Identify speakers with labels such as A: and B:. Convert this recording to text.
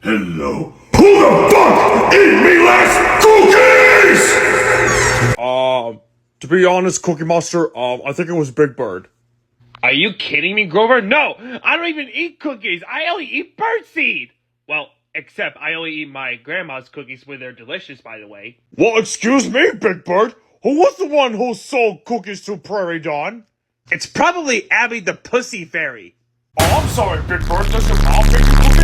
A: Hello. Who the fuck ate me last cookies?
B: To be honest, Cookie Monster, I think it was Big Bird.
C: Are you kidding me, Grover? No, I don't even eat cookies. I only eat birdseed. Well, except I only eat my grandma's cookies when they're delicious, by the way.
B: Well, excuse me, Big Bird. Who was the one who sold cookies to Prairie Dawn?
C: It's probably Abby the Pussy Fairy.
B: Oh, I'm sorry, Big Bird. Does your mom make you cookies?